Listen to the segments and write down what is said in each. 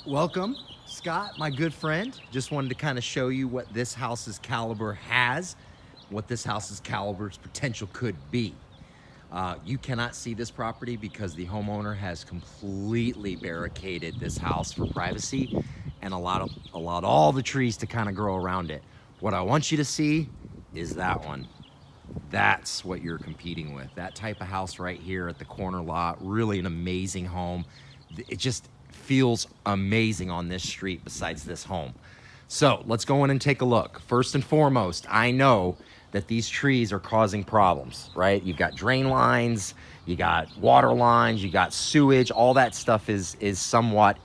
Welcome, Scott, my good friend. Just wanted to kind of show you what this house's caliber has, what this house's caliber's potential could be. You cannot see this property because the homeowner has completely barricaded this house for privacy and allowed all the trees to kind of grow around it. What I want you to see is that one. That's what you're competing with. That type of house right here at the corner lot, really an amazing home. It just feels amazing on this street besides this home. So let's go in and take a look. First and foremost, I know that these trees are causing problems, right? You've got drain lines, you got water lines, you got sewage, all that stuff is somewhat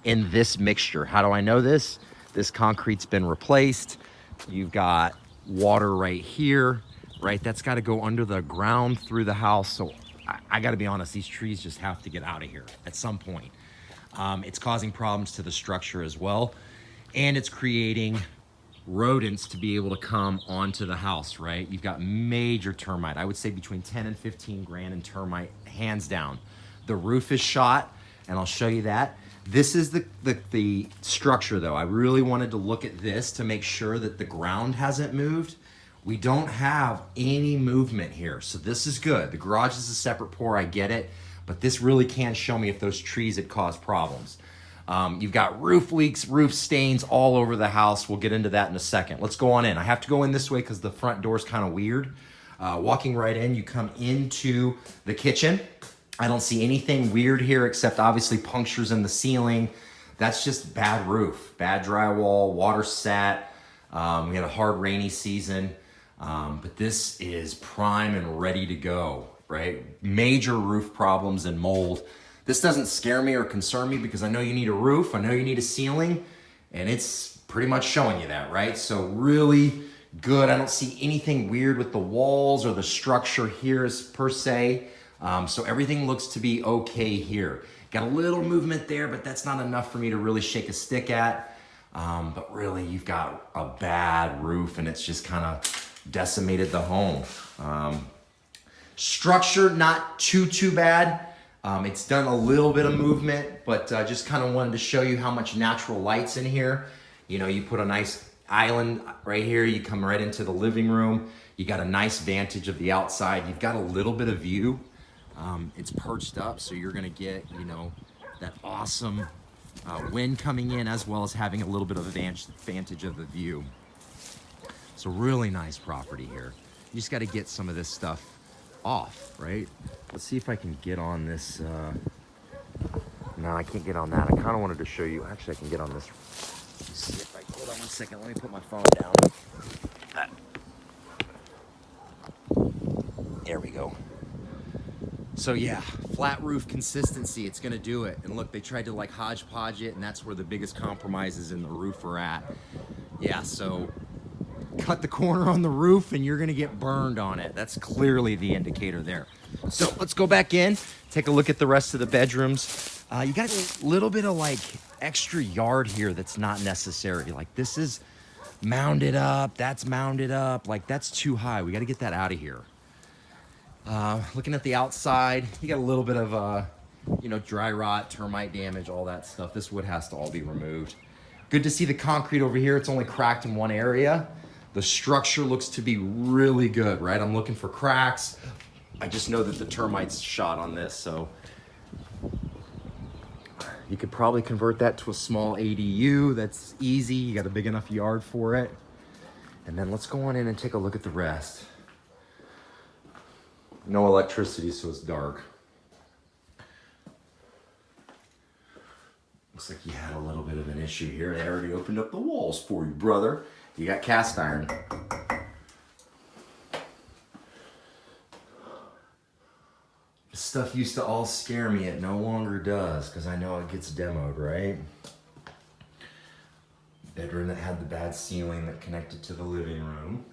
in this mixture. How do I know this? This concrete's been replaced. You've got water right here, right? That's got to go under the ground through the house. So I got to be honest, these trees just have to get out of here at some point. It's causing problems to the structure as well. And it's creating rodents to be able to come onto the house, right? You've got major termite. I would say between 10 and 15 grand in termite, hands down. The roof is shot, and I'll show you that. This is the structure though. I really wanted to look at this to make sure that the ground hasn't moved. We don't have any movement here, so this is good. The garage is a separate pour, I get it, but this really can show me if those trees had caused problems. You've got roof leaks, roof stains all over the house. We'll get into that in a second. Let's go on in. I have to go in this way because the front door is kind of weird. Walking right in, you come into the kitchen. I don't see anything weird here except obviously punctures in the ceiling. That's just bad roof, bad drywall, water sat. We had a hard rainy season, but this is prime and ready to go, right? Major roof problems and mold. This doesn't scare me or concern me because I know you need a roof, I know you need a ceiling, and it's pretty much showing you that, right? So really good. I don't see anything weird with the walls or the structure here per se. So everything looks to be okay here. Got a little movement there, but that's not enough for me to really shake a stick at. But really, you've got a bad roof and it's just kind of decimated the home. Structure, not too bad. It's done a little bit of movement, but just kind of wanted to show you how much natural light's in here. You know, you put a nice island right here, you come right into the living room. You got a nice vantage of the outside. You've got a little bit of view. It's perched up, so you're gonna get, you know, that awesome wind coming in as well as having a little bit of a vantage of the view. So really nice property here. You just gotta get some of this stuff off, right? Let's see if I can get on this. No, I can't get on that. I kind of wanted to show you. Actually, I can get on this. Let's see if I can. Hold on 1 second. Let me put my phone down. There we go. So yeah, flat roof consistency, it's gonna do it. And look, they tried to like hodgepodge it, and that's where the biggest compromises in the roof are at. Yeah, so cut the corner on the roof and you're gonna get burned on it. That's clearly the indicator there. So let's go back in, take a look at the rest of the bedrooms. You got a little bit of like extra yard here that's not necessary. Like this is mounded up, that's mounded up, like that's too high. We gotta get that out of here. Looking at the outside, you got a little bit of, you know, dry rot, termite damage, all that stuff. This wood has to all be removed. Good to see the concrete over here. It's only cracked in one area. The structure looks to be really good, right? I'm looking for cracks. I just know that the termites shot on this, so you could probably convert that to a small ADU. That's easy. You got a big enough yard for it. And then let's go on in and take a look at the rest. No electricity, so it's dark. Looks like you had a little bit of an issue here. They already opened up the walls for you, brother. You got cast iron. This stuff used to all scare me. It no longer does, because I know it gets demoed, right? Bedroom that had the bad ceiling that connected to the living room.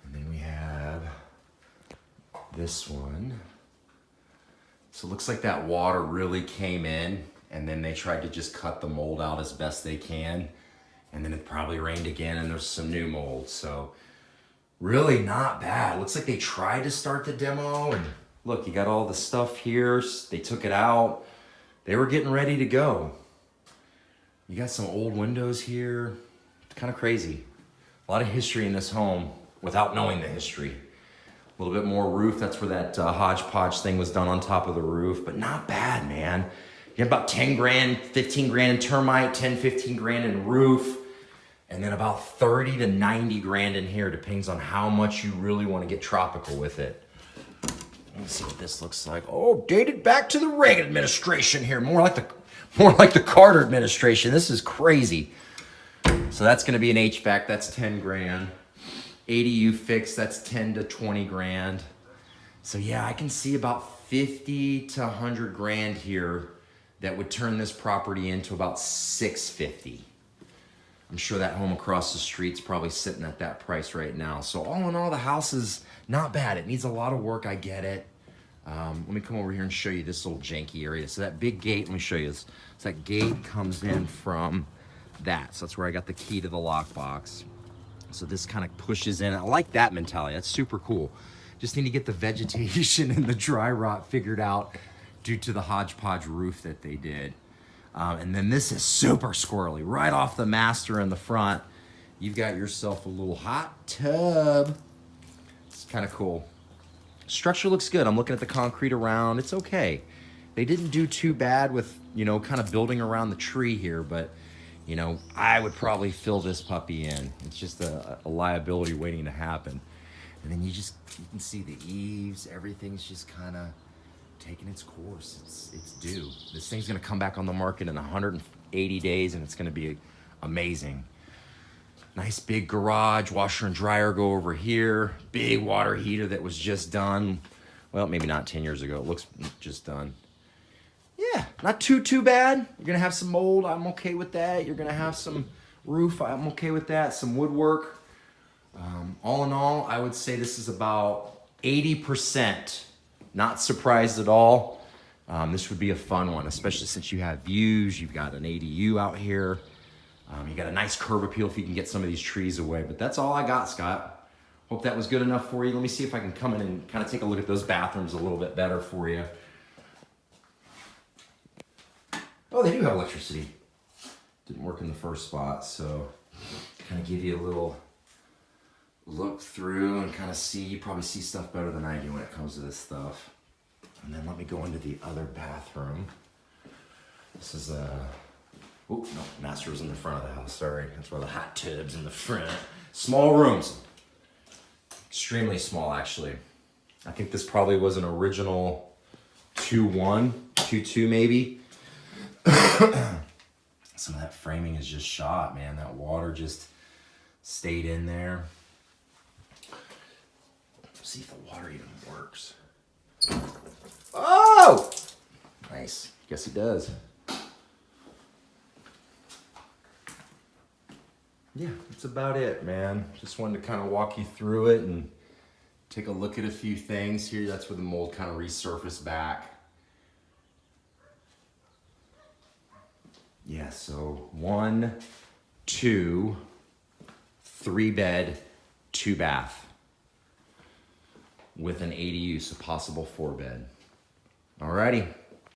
And then we have this one. So it looks like that water really came in, and then they tried to just cut the mold out as best they can. And then it probably rained again and there's some new mold. So really not bad. Looks like they tried to start the demo, and look, you got all the stuff here. They took it out. They were getting ready to go. You got some old windows here. It's kind of crazy. A lot of history in this home without knowing the history. A little bit more roof. That's where that hodgepodge thing was done on top of the roof, but not bad, man. You have about 10 grand, 15 grand in termite, 10, 15 grand in roof, and then about 30 to 90 grand in here. Depends on how much you really want to get tropical with it. Let me see what this looks like. Oh, dated back to the Reagan administration here. More like the Carter administration. This is crazy. So that's going to be an HVAC. That's 10 grand. ADU fix. That's 10 to 20 grand. So yeah, I can see about 50 to 100 grand here that would turn this property into about 650. I'm sure that home across the street's probably sitting at that price right now. So all in all, the house is not bad. It needs a lot of work, I get it. Let me come over here and show you this little janky area. So that big gate, let me show you this. So that gate comes in from that. So that's where I got the key to the lockbox. So this kind of pushes in. I like that mentality. That's super cool. Just need to get the vegetation and the dry rot figured out due to the hodgepodge roof that they did. And then this is super squirrely. Right off the master in the front, you've got yourself a little hot tub. It's kind of cool. Structure looks good. I'm looking at the concrete around. It's okay. They didn't do too bad with, you know, kind of building around the tree here, but, you know, I would probably fill this puppy in. It's just a liability waiting to happen. And then you can see the eaves. Everything's just kind of taking its course. It's due. This thing's gonna come back on the market in 180 days and it's gonna be amazing. Nice big garage, washer and dryer go over here. Big water heater that was just done. Well, maybe not 10 years ago. It looks just done. Yeah, not too bad. You're gonna have some mold, I'm okay with that. You're gonna have some roof, I'm okay with that. Some woodwork. All in all, I would say this is about 80%. Not surprised at all. This would be a fun one, especially since you have views. You've got an ADU out here. You got a nice curb appeal if you can get some of these trees away. But that's all I got, Scott. Hope that was good enough for you. Let me see if I can come in and kind of take a look at those bathrooms a little bit better for you. Oh, they do have electricity. Didn't work in the first spot, so kind of give you a little look through and kind of see. You probably see stuff better than I do when it comes to this stuff. And then let me go into the other bathroom. This is oh, no, master was in the front of the house, sorry. That's where the hot tub's in the front. Small rooms. Extremely small, actually. I think this probably was an original 2-1, 2-2 maybe. Some of that framing is just shot, man. That water just stayed in there. Let's see if the water even works. Oh! Nice. Guess it does. Yeah, that's about it, man. Just wanted to kind of walk you through it and take a look at a few things here. That's where the mold kind of resurfaced back. Yeah, so 1, 2, 3 bed, 2 bath with an ADU, so possible 4 bed. Alrighty.